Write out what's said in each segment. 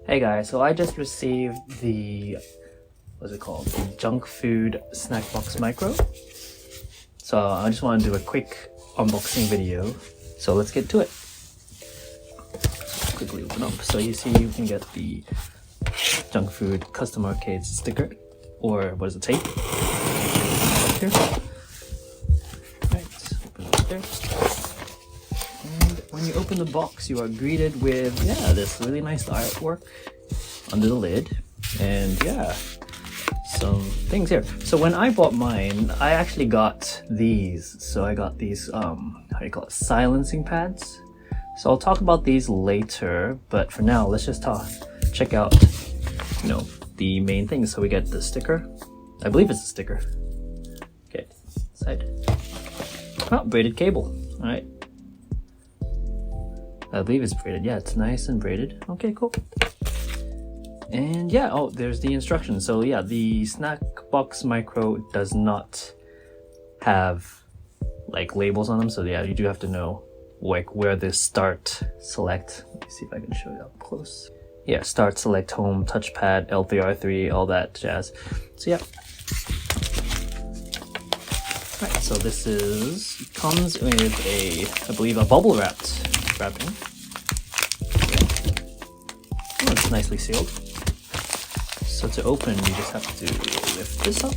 Hey guys, so I just received the, what's it called? The Junk Food Snack Box Micro. So I just want to do a quick unboxing video. So let's get to it. Quickly open up. So you see you can get the Junk Food Custom Arcades sticker, or what is it, tape? Here. Right, open it there. And when you open the box, you are greeted with, this really nice artwork under the lid. And some things here. So when I bought mine, I actually got these. So I got these, how do you call it, silencing pads. So I'll talk about these later, but for now, let's just check out, the main things. So we get the sticker. I believe it's a sticker. Okay, side. Oh, braided cable. All right. I believe it's braided. Yeah, it's nice and braided. Okay, cool. And there's the instructions. So the Snack Box Micro does not have like labels on them. So you do have to know like where this start, select. Let me see if I can show you up close. Yeah, start, select, home, touchpad, L3, R3, all that jazz. So Alright, so this comes with I believe a bubble wrapped wrapping. Oh, it's nicely sealed. So to open, you just have to lift this up.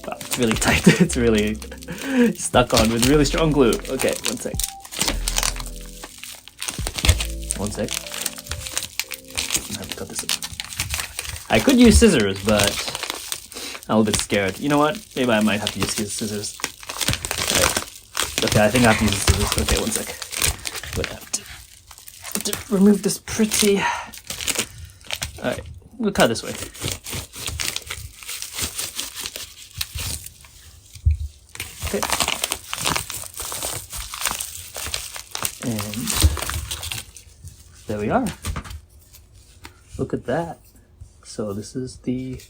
Wow, it's really tight. It's really stuck on with really strong glue. Okay, one sec. I have to cut this up. I could use scissors, but I'm a little bit scared. You know what? Maybe I might have to just use scissors. Alright. Okay, I think I have to use scissors. Okay, one sec. But I have to remove this pretty. Alright, we'll cut this way. Okay. And there we are. Look at that. So this is the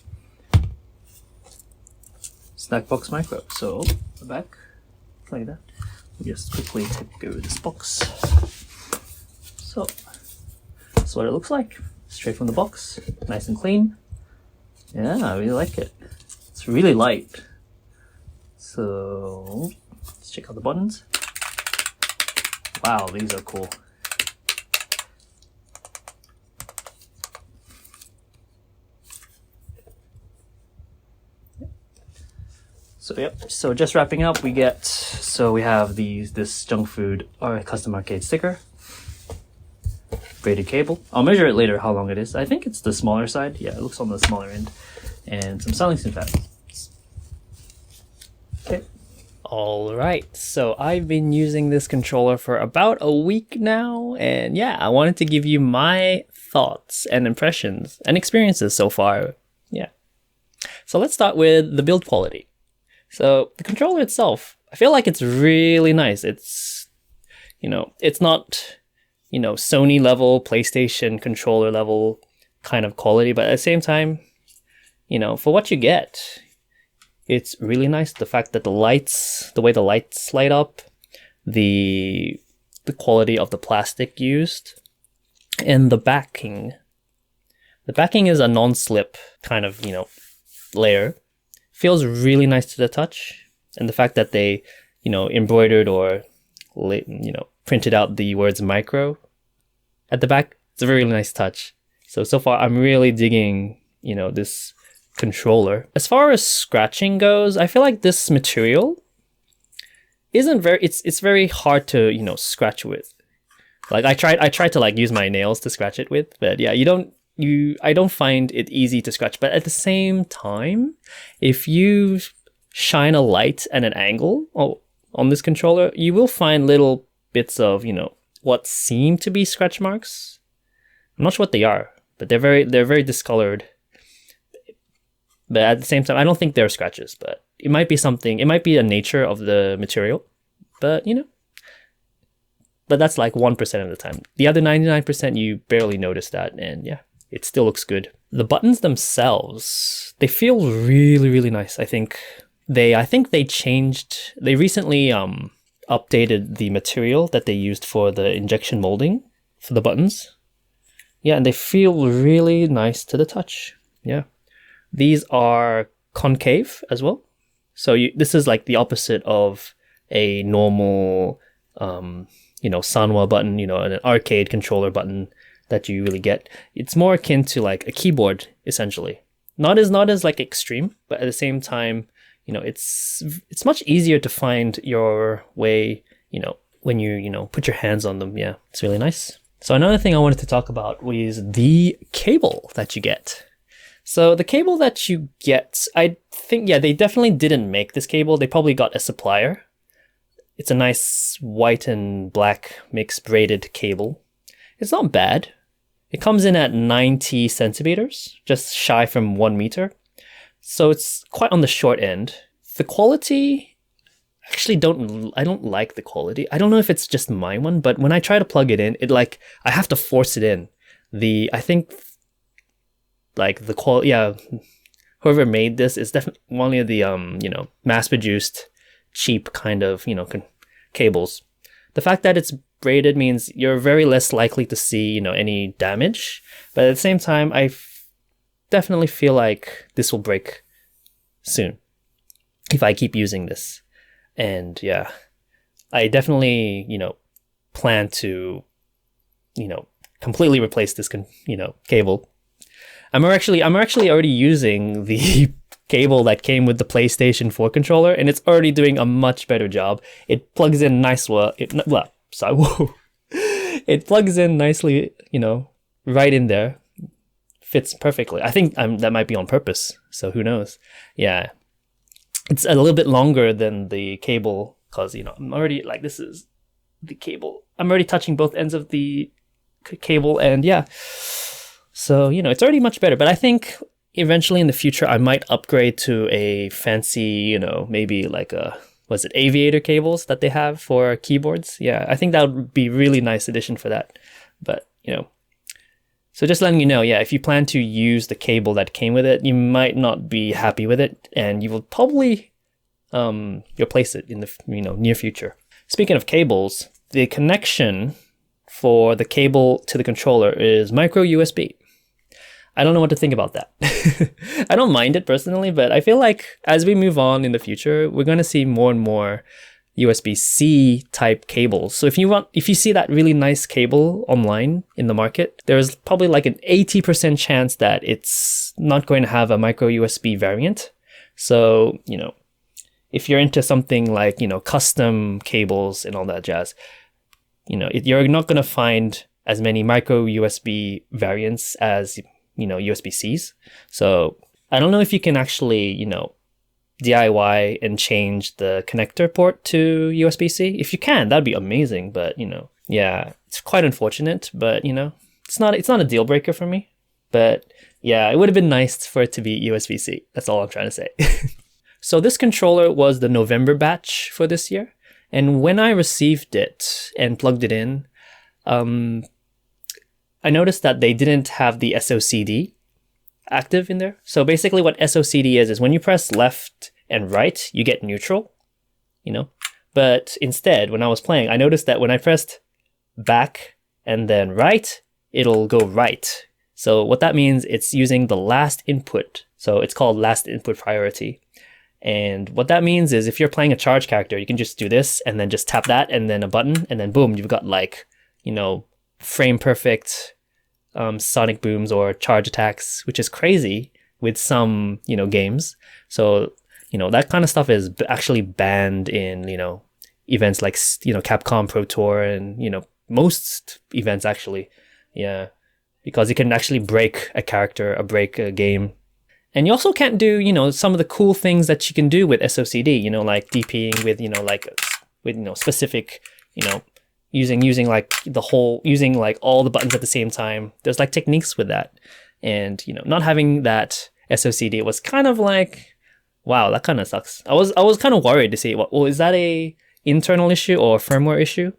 Snack Box Micro. So the back, like that. We'll just quickly take over this box. So that's what it looks like. Straight from the box, nice and clean. Yeah, I really like it. It's really light. So let's check out the buttons. Wow, these are cool. So just wrapping up, we have this Junk Food or Custom Arcade sticker, braided cable. I'll measure it later how long it is. I think it's the smaller side. Yeah, it looks on the smaller end. And some silencing pads. Okay. Alright, so I've been using this controller for about a week now, and I wanted to give you my thoughts and impressions and experiences so far. So let's start with the build quality. So the controller itself, I feel like it's really nice. It's, it's not, Sony level, PlayStation controller level kind of quality, but at the same time, for what you get, it's really nice. The fact that the way the lights light up, the quality of the plastic used, and the backing. The backing is a non-slip kind of, layer. Feels really nice to the touch, and the fact that they, embroidered or, printed out the words micro at the back, it's a very nice touch. So far I'm really digging, this controller. As far as scratching goes, I feel like this material isn't it's very hard to, scratch with. Like I tried to use my nails to scratch it with, but I don't find it easy to scratch. But at the same time, if you shine a light at an angle on this controller, you will find little bits of, what seem to be scratch marks. I'm not sure what they are, but they're very discolored. But at the same time, I don't think they're scratches, but it might be something, it might be the nature of the material, but but that's like 1% of the time. The other 99%, you barely notice that, and it still looks good. The buttons themselves, they feel really, really nice. I think they recently updated the material that they used for the injection molding for the buttons. Yeah, and they feel really nice to the touch. Yeah. These are concave as well. So this is like the opposite of a normal, Sanwa button, an arcade controller button that you really get. It's more akin to like a keyboard, essentially. Not as like extreme, but at the same time, it's much easier to find your way, when you put your hands on them. Yeah, it's really nice. So another thing I wanted to talk about was the cable that you get. So the cable that you get, I think, yeah, they definitely didn't make this cable. They probably got a supplier. It's a nice white and black mixed braided cable. It's not bad. It comes in at 90 centimeters, just shy from 1 meter. So it's quite on the short end. The quality, actually I don't like the quality. I don't know if it's just my one, but when I try to plug it in, I have to force it in. I think like the quality, yeah, whoever made this is definitely one of the mass-produced cheap kind of cables. The fact that it's braided means you're very less likely to see any damage, but at the same time I definitely feel like this will break soon if I keep using this. And yeah, I definitely plan to completely replace this cable. I'm actually already using the cable that came with the PlayStation 4 controller, and it's already doing a much better job. It plugs in nice. It plugs in nicely, right in there. Fits perfectly. I think that might be on purpose, so who knows? Yeah, it's a little bit longer than the cable because I'm already this is the cable. I'm already touching both ends of the cable, and yeah. So, it's already much better, but I think eventually in the future, I might upgrade to a fancy, maybe like aviator cables that they have for keyboards. Yeah, I think that would be really nice addition for that. But, so just letting you know, yeah, if you plan to use the cable that came with it, you might not be happy with it, and you will probably replace it in the near future. Speaking of cables, the connection for the cable to the controller is micro USB. I don't know what to think about that. I don't mind it personally, but I feel like as we move on in the future, we're going to see more and more USB-C type cables. So if you see that really nice cable online in the market, there's probably like an 80% chance that it's not going to have a micro USB variant. So, if you're into something like, custom cables and all that jazz, you're not going to find as many micro USB variants as USB-Cs. So I don't know if you can actually, DIY and change the connector port to USB-C. If you can, that'd be amazing. But, yeah, it's quite unfortunate, but, it's not a deal breaker for me. But yeah, it would have been nice for it to be USB-C. That's all I'm trying to say. So this controller was the November batch for this year. And when I received it and plugged it in, I noticed that they didn't have the SOCD active in there. So basically what SOCD is when you press left and right, you get neutral, But instead, when I was playing, I noticed that when I pressed back and then right, it'll go right. So what that means, it's using the last input. So it's called last input priority. And what that means is if you're playing a charge character, you can just do this and then just tap that and then a button and then boom, you've got frame perfect sonic booms or charge attacks, which is crazy with some games. So that kind of stuff is actually banned in events like Capcom Pro Tour and most events actually. Yeah, because it can actually break a character or break a game. And you also can't do some of the cool things that you can do with SOCD, like DPing with with specific using all the buttons at the same time. There's techniques with that. And not having that SOCD was kind of wow, that kind of sucks. I was kind of worried to see is that a internal issue or a firmware issue?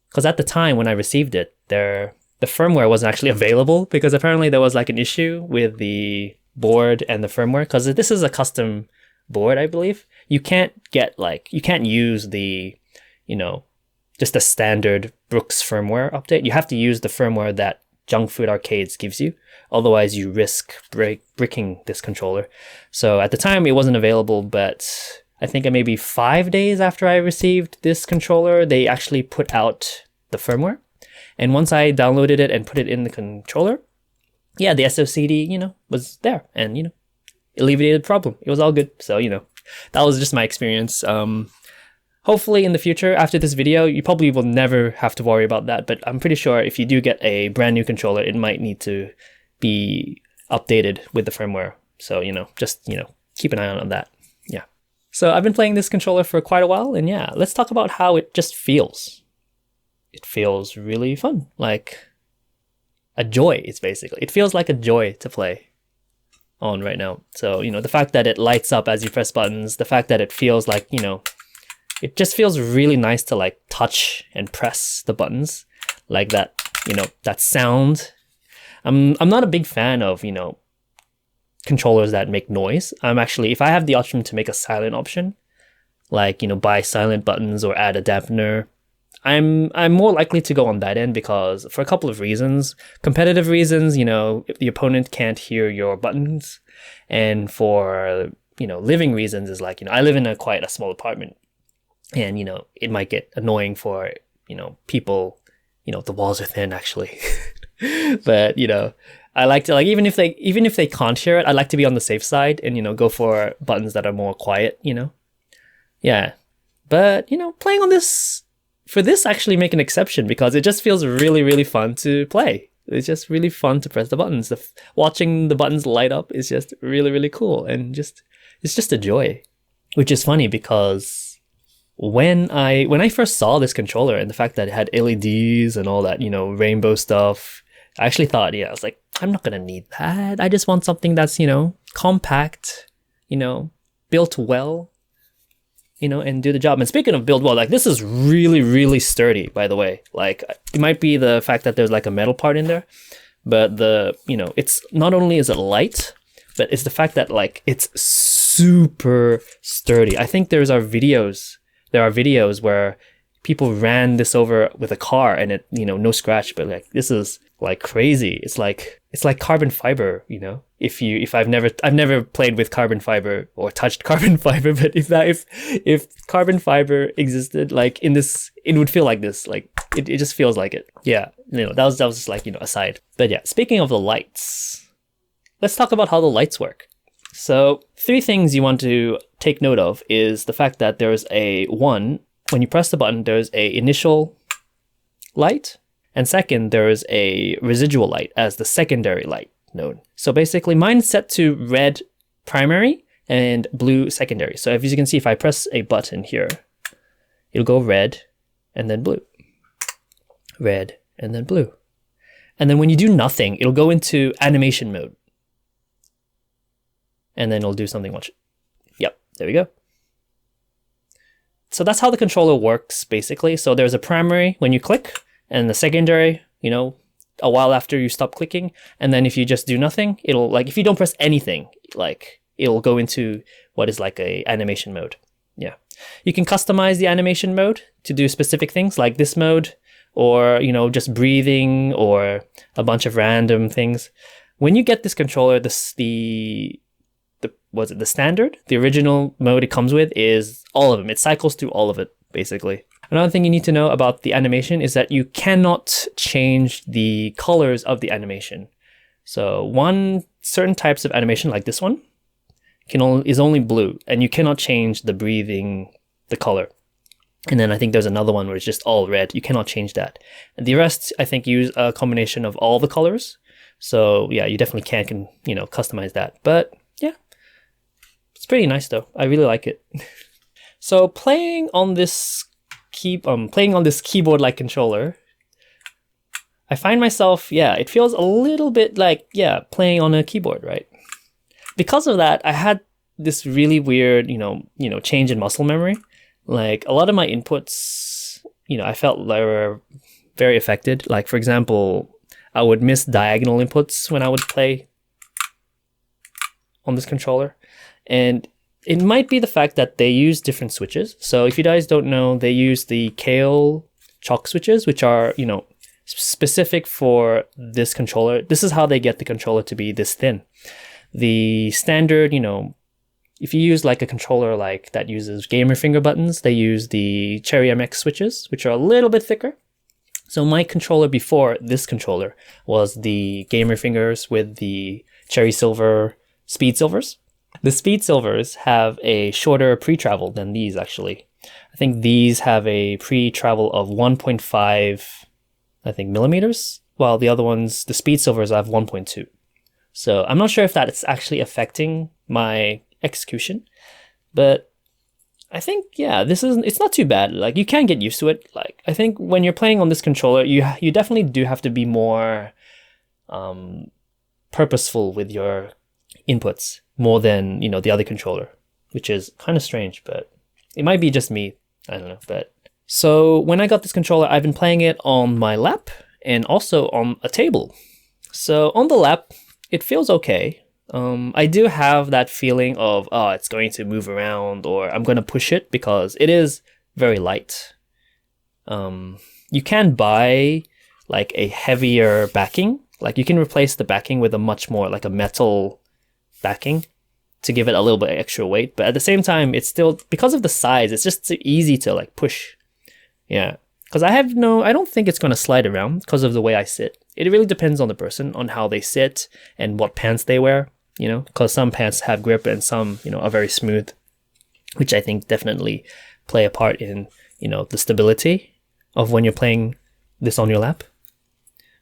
Because at the time when I received it, the firmware wasn't actually available because apparently there was an issue with the board and the firmware, because this is a custom board, I believe. You can't get you can't use the just a standard Brooks firmware update. You have to use the firmware that Junk Food Arcades gives you. Otherwise, you risk bricking this controller. So at the time, it wasn't available, but I think maybe 5 days after I received this controller, they actually put out the firmware. And once I downloaded it and put it in the controller, yeah, the SOCD, was there. And, it alleviated the problem. It was all good. So, that was just my experience. Hopefully in the future, after this video, you probably will never have to worry about that. But I'm pretty sure if you do get a brand new controller, it might need to be updated with the firmware. So, just, keep an eye on that. Yeah. So I've been playing this controller for quite a while. And yeah, let's talk about how it just feels. It feels really fun. Like a joy, it feels like a joy to play on right now. So, the fact that it lights up as you press buttons, the fact that it feels like, it just feels really nice to like touch and press the buttons like that, that sound. I'm not a big fan of, controllers that make noise. I'm actually, if I have the option to make a silent option, like, buy silent buttons or add a dampener, I'm more likely to go on that end because for a couple of reasons. Competitive reasons, if the opponent can't hear your buttons, and for, living reasons is like, I live in quite a small apartment. And, it might get annoying for, people, the walls are thin actually. But, I like to even if they can't hear it, I like to be on the safe side and, go for buttons that are more quiet, Yeah. But, playing on this, for this actually make an exception because it just feels really, really fun to play. It's just really fun to press the buttons. Watching the buttons light up is just really, really cool. And it's just a joy, which is funny because when I first saw this controller and the fact that it had LEDs and all that, rainbow stuff, I actually thought, I was like, I'm not going to need that. I just want something that's, compact, built well, and do the job. And speaking of build well, like this is really, really sturdy, by the way. Like it might be the fact that there's like a metal part in there, but it's not only is it light, but it's the fact that like it's super sturdy. I think there are videos where people ran this over with a car and it, no scratch, but like this is like crazy. It's like carbon fiber, I've never played with carbon fiber or touched carbon fiber, but if carbon fiber existed like in this, it would feel like this. Like it just feels like it. Yeah. That was just like, aside. But yeah, speaking of the lights, let's talk about how the lights work. So 3 things you want to take note of is the fact that there's when you press the button, there's a initial light, and second, there's a residual light as the secondary light node. So basically mine's set to red primary and blue secondary. So as you can see, if I press a button here, it'll go red and then blue, red and then blue. And then when you do nothing, it'll go into animation mode. And then it'll do something. Watch it. Yep, there we go. So that's how the controller works, basically. So there's a primary when you click, and the secondary, a while after you stop clicking. And then if you just do nothing, it'll, like, if you don't press anything, like, it'll go into what is like a animation mode. Yeah. You can customize the animation mode to do specific things like this mode, or, just breathing, or a bunch of random things. When you get this controller, the standard, the original mode it comes with is all of them. It cycles through all of it, basically. Another thing you need to know about the animation is that you cannot change the colors of the animation. So certain types of animation, like this one, is only blue, and you cannot change the breathing, the color. And then I think there's another one where it's just all red. You cannot change that. And the rest, I think, use a combination of all the colors. So yeah, you definitely can customize that. But yeah, it's pretty nice though. I really like it. So playing on this keyboard-like controller, I find myself, it feels a little bit like, playing on a keyboard, right? Because of that, I had this really weird, change in muscle memory. Like a lot of my inputs, I felt they were very affected. Like for example, I would miss diagonal inputs when I would play on this controller. And it might be the fact that they use different switches. So if you guys don't know, they use the Kale chalk switches, which are, specific for this controller. This is how they get the controller to be this thin. The standard, if you use like a controller like that uses gamer finger buttons, they use the Cherry MX switches, which are a little bit thicker. So my controller before this controller was the gamer fingers with the Cherry Silver Speed Silvers. The Speed Silvers have a shorter pre-travel than these, actually. I think these have a pre-travel of 1.5, millimeters, while the other ones, the Speed Silvers, have 1.2. So I'm not sure if that is actually affecting my execution, but I think, it's not too bad. Like, you can get used to it. Like, I think when you're playing on this controller, you definitely do have to be more purposeful with your inputs more than, the other controller, which is kind of strange, but it might be just me. I don't know. But so when I got this controller, I've been playing it on my lap and also on a table. So on the lap, it feels okay. I do have that feeling of, it's going to move around, or I'm going to push it because it is very light. You can buy like a heavier backing. Like, you can replace the backing with a much more like a metal backing to give it a little bit extra weight. But at the same time, it's still, because of the size, it's just easy to like push. Yeah. Because I don't think it's going to slide around because of the way I sit. It really depends on the person, on how they sit and what pants they wear, because some pants have grip and some, are very smooth, which I think definitely play a part in, the stability of when you're playing this on your lap.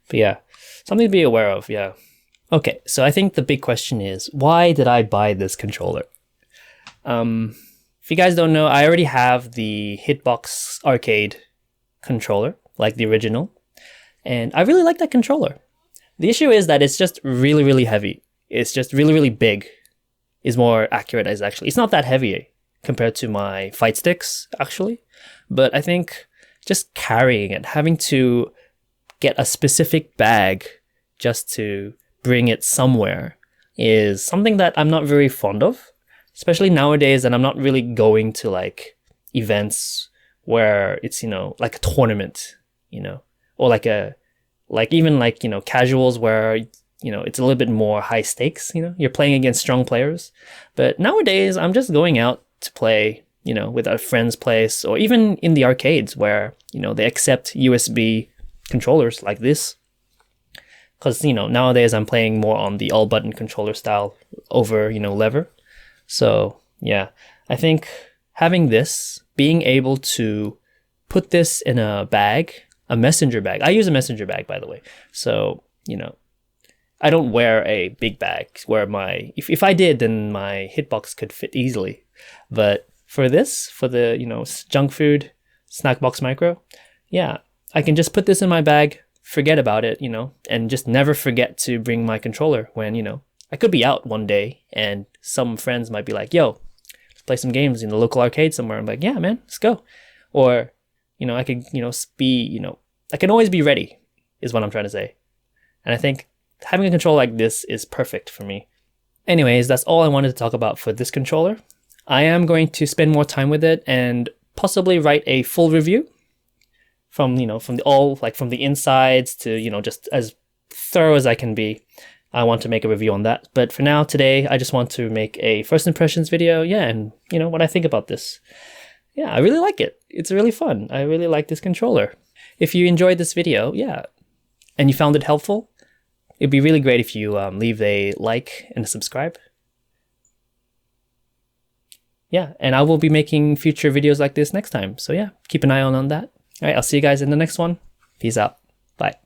But yeah, something to be aware of, yeah. Okay, so I think the big question is, why did I buy this controller? If you guys don't know, I already have the Hitbox Arcade controller, like the original, and I really like that controller. The issue is that it's just really, really heavy. It's just really, really big is more accurate. It's not that heavy compared to my fight sticks, actually. But I think just carrying it, having to get a specific bag just to bring it somewhere is something that I'm not very fond of, especially nowadays, and I'm not really going to like events where it's, like a tournament, or even casuals where, it's a little bit more high stakes, you're playing against strong players. But nowadays, I'm just going out to play, with a friend's place, or even in the arcades where, they accept USB controllers like this. Because, nowadays I'm playing more on the all button controller style over, lever. So, yeah, I think having this, being able to put this in a bag, a messenger bag. I use a messenger bag, by the way. So, I don't wear a big bag where if I did, then my hitbox could fit easily. But for this, for the, junk food snack box micro, yeah, I can just put this in my bag, forget about it, and just never forget to bring my controller when, I could be out one day and some friends might be like, yo, let's play some games in the local arcade somewhere. I'm like, yeah, man, let's go. Or, I could, I can always be ready is what I'm trying to say. And I think having a controller like this is perfect for me. Anyways, that's all I wanted to talk about for this controller. I am going to spend more time with it and possibly write a full review from the insides to, just as thorough as I can be. I want to make a review on that. But for now, today, I just want to make a first impressions video. Yeah, and what I think about this. Yeah, I really like it. It's really fun. I really like this controller. If you enjoyed this video, and you found it helpful, it'd be really great if you leave a like and a subscribe. Yeah, and I will be making future videos like this next time. So yeah, keep an eye on that. All right, I'll see you guys in the next one. Peace out. Bye.